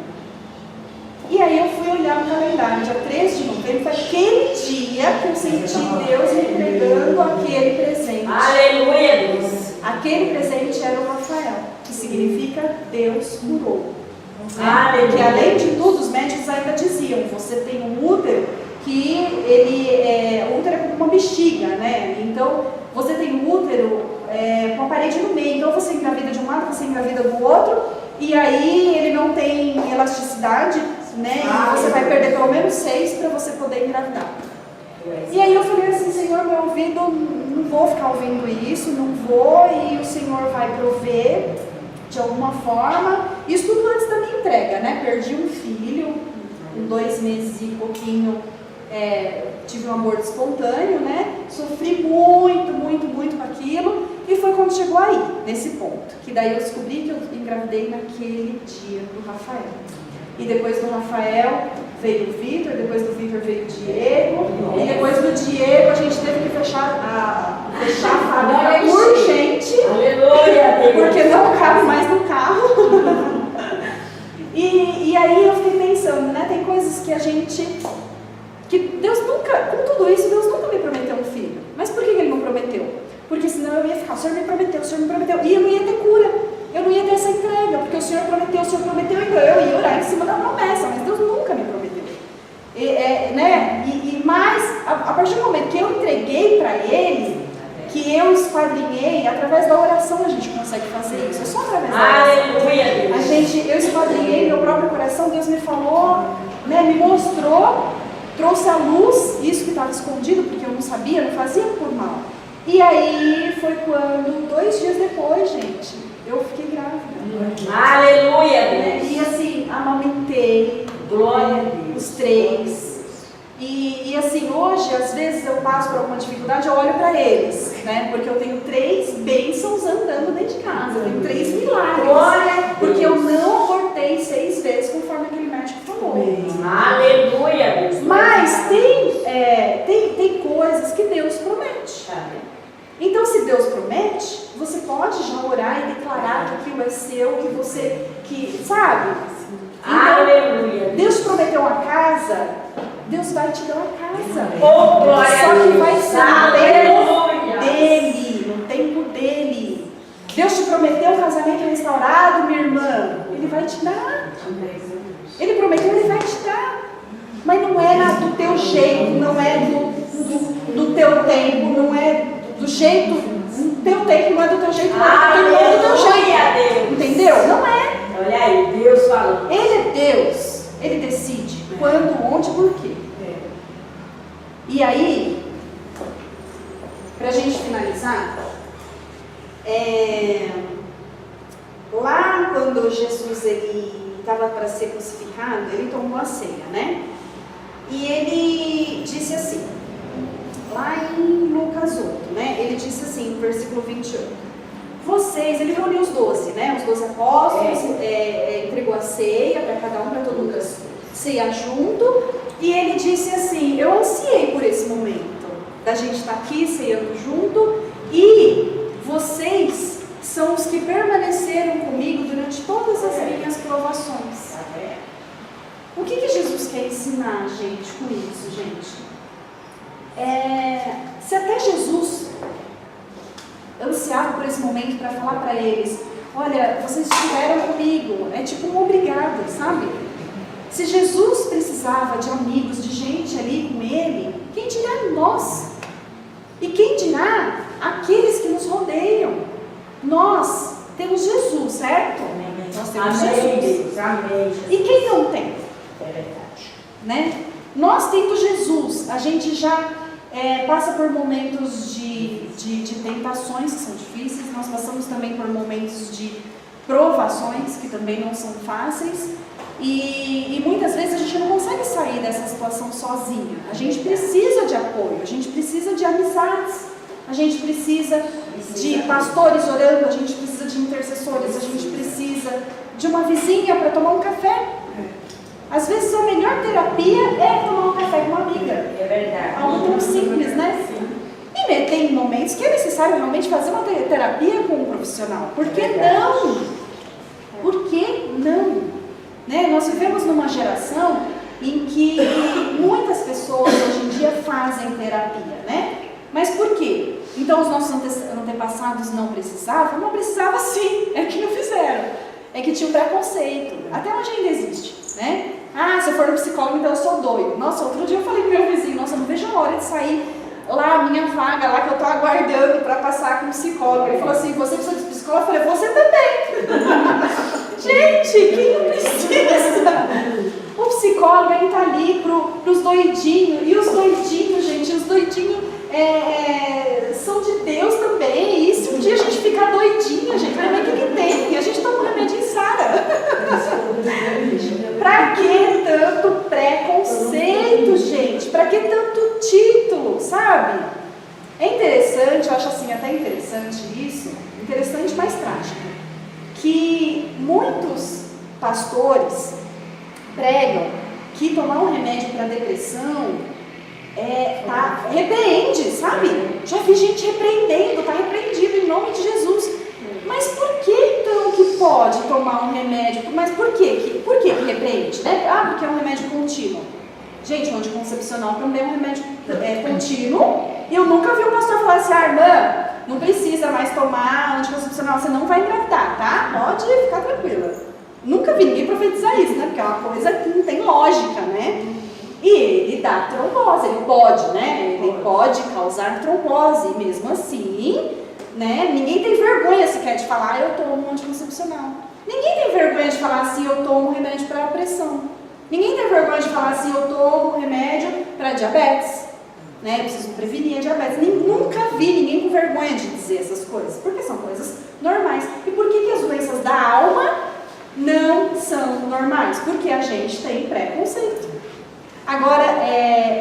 E aí eu fui olhar no calendário, dia 13 de novembro, foi aquele dia que eu senti Deus me entregando aquele presente. Aleluia, Deus. Aquele presente era o Rafael, que significa Deus curou. Aleluia. Porque além de tudo, os médicos ainda diziam, você tem um útero que o útero é como uma bexiga, né? Então, você tem um útero com a parede no meio. Então você engravida de um lado, você engravida do outro, e aí ele não tem elasticidade, né? E você vai perder pelo menos 6 para você poder engravidar. E aí eu falei assim, Senhor, meu ouvido, não vou ficar ouvindo isso, não vou, e o Senhor vai prover de alguma forma. Isso tudo antes da minha entrega, né? Perdi um filho, com 2 meses e pouquinho, tive um aborto espontâneo, né? Sofri muito, muito, muito com aquilo, e foi quando chegou aí, nesse ponto, que daí eu descobri que eu engravidei naquele dia do Rafael. E depois do Rafael veio o Vitor, depois do Vitor veio o Diego, e depois do Diego a gente teve que fechar a fábrica urgente, porque não cabe mais no carro. E aí eu fiquei pensando, né, tem coisas que Deus nunca, com tudo isso, Deus nunca me prometeu um filho. Mas por que Ele não prometeu? Porque senão eu ia ficar, o Senhor me prometeu, e eu não ia ter cura. Eu não ia ter essa entrega, porque o Senhor prometeu, então eu ia orar em cima da promessa, mas Deus nunca me prometeu. Mas, a partir do momento que eu entreguei para Ele, que eu esquadrinhei, através da oração a gente consegue fazer isso, é só através da oração. Eu esquadrinhei meu próprio coração, Deus me falou, né, me mostrou, trouxe à luz isso que estava escondido, porque eu não sabia, não fazia por mal. E aí foi quando, 2 dias depois, gente, eu fiquei grávida. Aleluia, Deus. E assim, amamentei. Glória a Deus. Os 3. E assim, hoje, às vezes eu passo por alguma dificuldade, eu olho para eles, né? Porque eu tenho 3 bênçãos andando dentro de casa. Eu tenho 3 milagres. Glória. Porque eu não abortei 6 vezes, conforme aquele médico falou. Aleluia, Deus. Mas tem coisas que Deus promete. Então, se Deus promete, você pode já orar e declarar que aquilo é seu, sabe? Então, aleluia. Deus prometeu uma casa, Deus vai te dar uma casa. Oh, glória a Só que Deus. vai ser no tempo dele. Deus te prometeu um casamento restaurado, minha irmã. Ele vai te dar. Ele prometeu, ele vai te dar. Mas não é do teu jeito, não é do teu tempo, não é do jeito, o teu tempo não é do teu jeito, não é do teu jeito. Entendeu? Não é. Olha aí, Deus falou. Ele é Deus. Ele decide quando, onde, por quê. E aí, pra gente finalizar, lá quando Jesus estava para ser crucificado, ele tomou a ceia, né? E ele disse assim, lá em Lucas 8, né? Ele disse assim, no versículo 28. Ele reuniu os 12, né? Os 12 apóstolos, entregou a ceia para cada um, para todo mundo ceiar junto. E ele disse assim, eu ansiei por esse momento, da gente estar aqui ceando junto, e vocês são os que permaneceram comigo durante todas as minhas provações. O que Jesus quer ensinar a gente com isso, gente? Se até Jesus ansiava por esse momento para falar para eles, olha, vocês estiveram comigo, é tipo um obrigado, sabe? Se Jesus precisava de amigos, de gente ali com ele, quem dirá nós? E quem dirá aqueles que nos rodeiam? Nós temos Jesus, certo? Amém. Nós temos Amém, Jesus. Deus. Amém. E quem não tem? É verdade. Né? Nós tendo Jesus, a gente já passa por momentos de tentações que são difíceis, nós passamos também por momentos de provações que também não são fáceis, e muitas vezes a gente não consegue sair dessa situação sozinha. A gente precisa de apoio, a gente precisa de amizades, a gente precisa de pastores orando, a gente precisa de intercessores, a gente precisa de uma vizinha para tomar um café. Às vezes a melhor terapia é tomar um café com uma amiga. É verdade. Algo tão simples, né? E tem momentos que é necessário realmente fazer uma terapia com um profissional. Por que não? Por que não? Né? Nós vivemos numa geração em que muitas pessoas hoje em dia fazem terapia, né? Mas por quê? Então os nossos antepassados não precisavam? Não precisavam sim, é que não fizeram. É que tinha um preconceito. Até hoje ainda existe, né? Ah, se eu for no psicólogo, então eu sou doido. Nossa, outro dia eu falei pro meu vizinho, nossa, eu não vejo a hora de sair lá a minha vaga, lá que eu tô aguardando para passar com o psicólogo. Ele falou assim, você precisa de psicólogo? Eu falei, você também. Gente, quem não precisa? O psicólogo, ele tá ali pros doidinhos. E os doidinhos, gente, os doidinhos são de Deus também. E se um dia a gente ficar doidinha, gente, também o que tem? A gente toma um remédio em Sara. Pra que tanto preconceito, gente? Pra que tanto título, sabe? É interessante, eu acho assim até interessante isso, interessante, mas trágico, que muitos pastores pregam que tomar um remédio para depressão repreende, sabe? Já vi gente repreendendo, está repreendido em nome de Jesus. Mas por que então que pode tomar um remédio? Mas por que repreende? Né? Porque é um remédio contínuo. Gente, o anticoncepcional também é um remédio contínuo. E eu nunca vi um pastor falar assim, irmã, não precisa mais tomar anticoncepcional, você não vai engravidar, tá? Pode ficar tranquila. Nunca vi ninguém profetizar isso, né? Porque é uma coisa que não tem lógica, né? E ele dá trombose, ele pode, né? Ele pode causar trombose, e mesmo assim, né? Ninguém tem vergonha sequer de falar, eu tomo um anticoncepcional. Ninguém tem vergonha de falar assim, eu tomo um remédio para pressão. Ninguém tem vergonha de falar assim, eu tomo um remédio para diabetes. Né? Eu preciso prevenir a diabetes. Nunca vi ninguém com vergonha de dizer essas coisas, porque são coisas normais. E por que as doenças da alma não são normais? Porque a gente tem preconceito. Agora,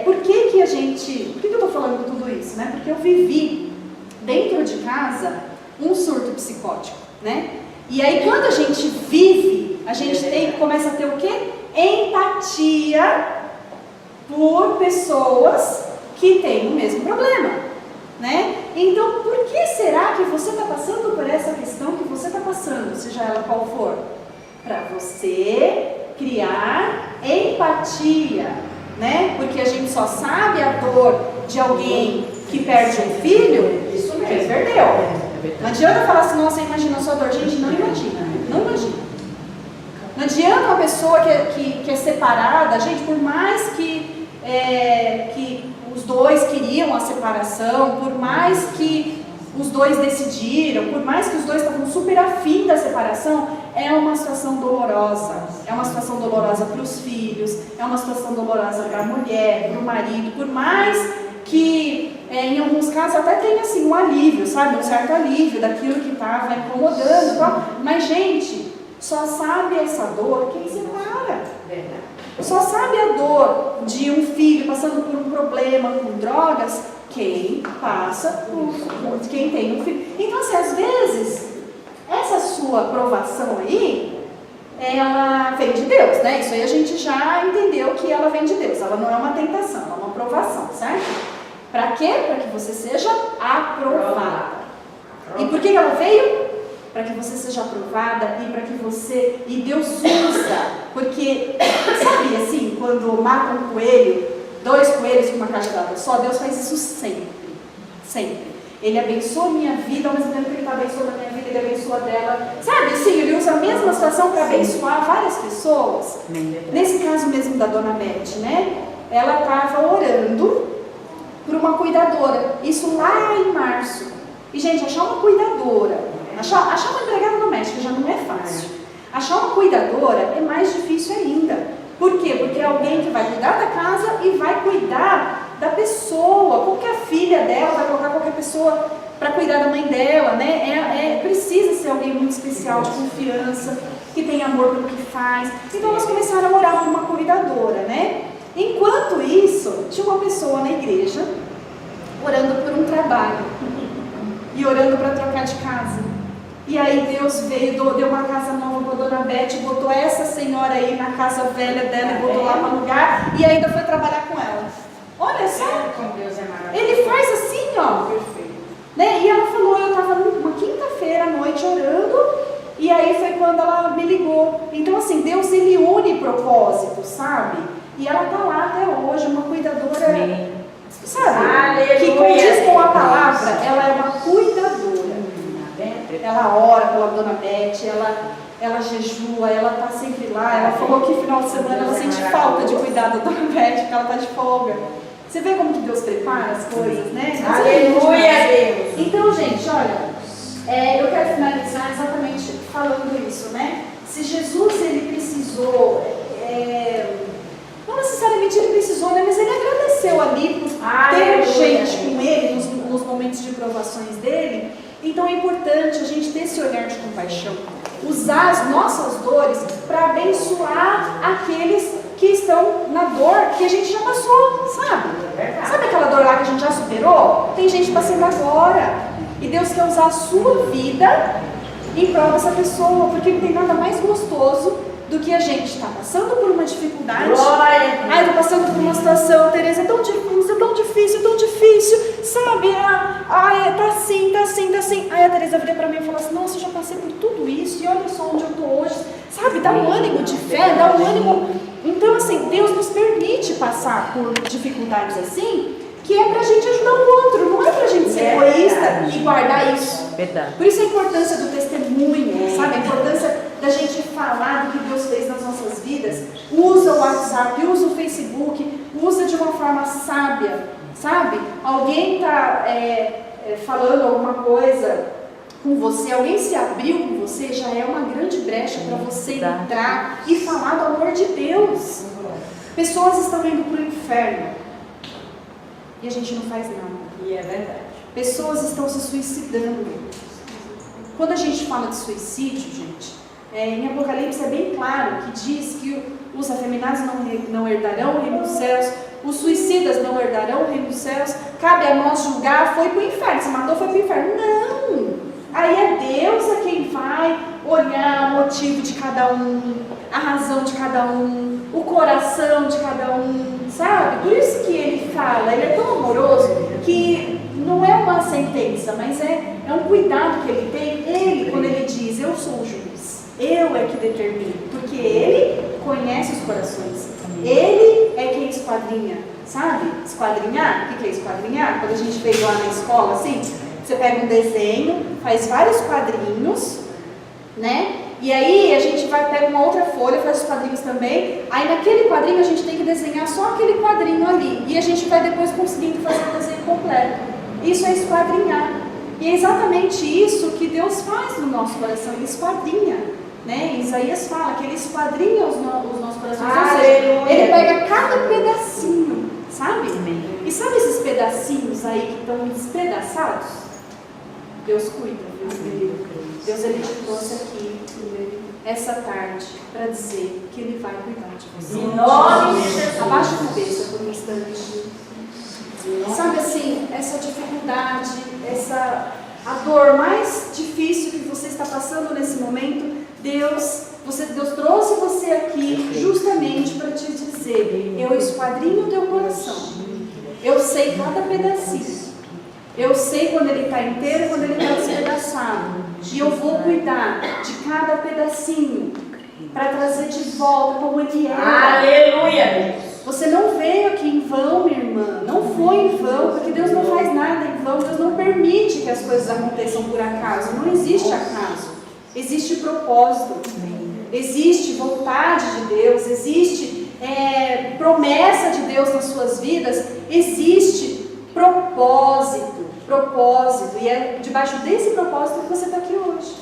por que eu estou falando tudo isso? Né? Porque eu vivi dentro de casa um surto psicótico, né? E aí quando a gente vive, a gente começa a ter o quê? Empatia por pessoas que têm o mesmo problema, né? Então, por que será que você está passando por essa questão que você está passando, seja ela qual for? Para você criar empatia, né? Porque a gente só sabe a dor de alguém que perde um filho, isso mesmo, que perdeu. Não adianta falar assim, nossa, imagina a sua dor. Gente, não imagina, não imagina. Não adianta uma pessoa que é separada, gente, por mais que os dois queriam a separação, por mais que os dois decidiram, por mais que os dois estavam super afim da separação, é uma situação dolorosa. É uma situação dolorosa para os filhos, é uma situação dolorosa para a mulher, para o marido, por mais que em alguns casos até tem assim um alívio, sabe? Um certo alívio daquilo que estava incomodando e tal. Mas, gente, só sabe essa dor quem separa. Verdade. Só sabe a dor de um filho passando por um problema com drogas quem passa por quem tem um filho. Então, assim, às vezes, essa sua aprovação aí, ela vem de Deus, né? Isso aí a gente já entendeu que ela vem de Deus. Ela não é uma tentação, ela é uma aprovação, certo? Para quê? Para que você seja aprovada. E por que ela veio? Para que você seja aprovada e para que você... E Deus usa, porque, sabe assim, quando mata um coelho, 2 coelhos com uma cajadada só, Deus faz isso sempre, sempre. Ele abençoa a minha vida, ao mesmo tempo que Ele está abençoando a minha vida, Ele abençoa a dela. Sabe, sim, Ele usa a mesma situação para abençoar várias pessoas. Nesse caso mesmo da Dona Beth, né? Ela estava orando por uma cuidadora, isso lá em março. E, gente, achar uma cuidadora, achar uma empregada doméstica já não é fácil. Achar uma cuidadora é mais difícil ainda. Por quê? Porque é alguém que vai cuidar da casa e vai cuidar da pessoa. Qualquer filha dela vai colocar qualquer pessoa para cuidar da mãe dela, né? Precisa ser alguém muito especial, de confiança, que tem amor pelo que faz. Então elas começaram a orar por uma cuidadora, né? Enquanto isso, tinha uma pessoa na igreja orando por um trabalho e orando para trocar de casa. E aí Deus veio, deu uma casa nova para a Dona Beth, botou essa senhora aí na casa velha dela e botou lá para alugar e ainda foi trabalhar com ela. Olha só, Ele faz assim, ó. Né? E ela falou, eu estava numa quinta-feira à noite orando e aí foi quando ela me ligou. Então assim, Deus ele une propósitos, sabe? E ela está lá até hoje, uma cuidadora, sabe? Que condiz com a palavra, ela é uma cuidadora. Ela ora pela Dona Beth, ela jejua, ela está sempre lá. Ela falou que final de semana ela sente falta de cuidar da Dona Beth, porque ela está de folga. Você vê como que Deus prepara as coisas, né? Aleluia, Deus. Então, gente, olha, eu quero finalizar exatamente falando isso, né? Se Jesus, ele precisou, não necessariamente ele precisou, né? Mas ele agradeceu ali por ter gente com ele nos momentos de provações dele. Então é importante a gente ter esse olhar de compaixão, usar as nossas dores para abençoar aqueles que estão na dor que a gente já passou, sabe? Sabe aquela dor lá que a gente já superou? Tem gente passando agora. E Deus quer usar a sua vida em prol dessa pessoa, porque não tem nada mais gostoso do que a gente estar passando por uma dificuldade. Ai, eu tô passando por uma situação, Tereza, é tão difícil, sabe? Ai, tá assim. Aí a Tereza vira pra mim e fala assim, nossa, eu já passei por tudo isso e olha só onde eu tô hoje. Sabe, dá um ânimo de fé, dá um ânimo. Então, assim, Deus nos permite passar por dificuldades assim, que é pra gente ajudar o outro, não é pra gente ser egoísta e guardar isso. Verdade. Por isso a importância do testemunho, sabe? A importância da gente falar do que Deus fez nas nossas vidas. Usa o WhatsApp, usa o Facebook, usa de uma forma sábia, sabe? Alguém está falando alguma coisa com você, alguém se abriu com você, já é uma grande brecha para você entrar e falar do amor de Deus. Pessoas estão indo para o inferno e a gente não faz nada. E é verdade. Pessoas estão se suicidando. Quando a gente fala de suicídio, gente, em Apocalipse é bem claro que diz que os afeminados não herdarão o reino dos céus, os suicidas não herdarão o reino dos céus, cabe a nós julgar, foi para o inferno, se matou, foi para o inferno. Não! Aí é Deus a quem vai olhar o motivo de cada um, a razão de cada um, o coração de cada um, sabe? Por isso que ele fala, ele é tão amoroso que não é uma sentença, mas é um cuidado que ele tem. Ele, quando ele diz, eu sou o juiz, eu é que determino, porque ele conhece os corações, ele é quem esquadrinha, sabe? Esquadrinhar, o que é esquadrinhar? Quando a gente fez lá na escola, assim, você pega um desenho, faz vários quadrinhos, né? E aí a gente pega uma outra folha, faz os quadrinhos também. Aí naquele quadrinho a gente tem que desenhar só aquele quadrinho ali. E a gente vai depois conseguindo fazer o desenho completo. Isso é esquadrinhar. E é exatamente isso que Deus faz no nosso coração, ele esquadrinha. Né? Isaías fala que ele esquadrinha os nossos corações. Ou seja, ele pega cada pedacinho, sabe? E sabe esses pedacinhos aí que estão despedaçados? Deus cuida, Deus ele te trouxe aqui essa tarde para dizer que ele vai cuidar de você. Em nome de Jesus. Abaixa a cabeça por um instante. Sabe assim, essa dificuldade, a dor mais difícil que você está passando nesse momento, Deus trouxe você aqui justamente para te dizer, eu esquadrinho o teu coração, eu sei cada pedacinho. Eu sei quando ele está inteiro e quando ele está despedaçado. E eu vou cuidar de cada pedacinho para trazer de volta como ele é. Aleluia! Você não veio aqui em vão, minha irmã. Não foi em vão, porque Deus não faz nada em vão. Deus não permite que as coisas aconteçam por acaso. Não existe acaso. Existe propósito. Existe vontade de Deus. Existe promessa de Deus nas suas vidas. Existe propósito. E é debaixo desse propósito que você está aqui hoje,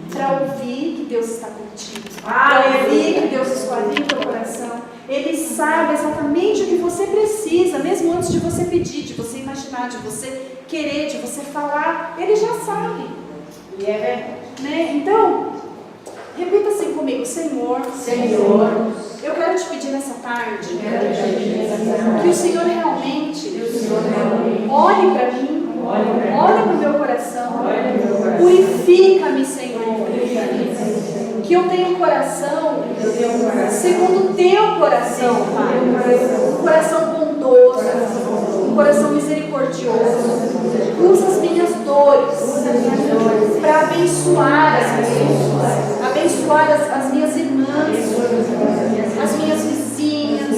para ouvir que Deus está contigo, para ouvir que Deus esquadrinha o teu coração. Ele sabe exatamente o que você precisa, mesmo antes de você pedir, de você imaginar, de você querer, de você falar. Ele já sabe. E é verdade. Né? Então, repita assim comigo: Senhor, eu quero te pedir nessa tarde que o Senhor realmente olhe para mim, olhe para o meu coração, purifica-me, Senhor, que eu tenha um coração segundo o teu coração, Pai, um coração bondoso, um coração misericordioso. Usa as minhas dores para abençoar as pessoas, abençoar as minhas irmãs, as minhas vizinhas,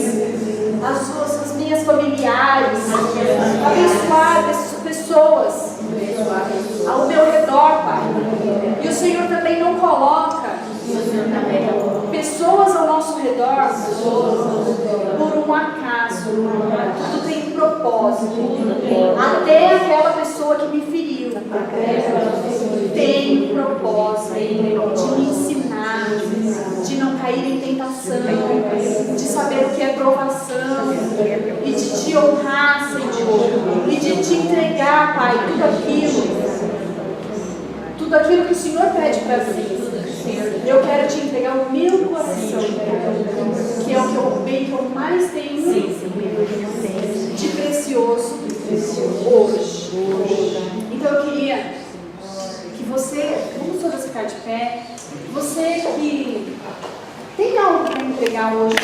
as minhas familiares, abençoar pessoas ao meu redor, Pai. E o Senhor também não coloca pessoas ao nosso redor por um acaso. Tudo tem propósito. Até aquela pessoa que me feriu tem propósito de me ensinar, de não cair em tentação, de saber o que é provação e de te honrar, Senhor, e de te entregar, Pai, tudo aquilo que o Senhor pede para mim. Eu quero te entregar o meu coração, que é o bem que eu mais tenho de precioso hoje. Então eu queria que você, vamos todos ficar de pé, você que tem algo para entregar hoje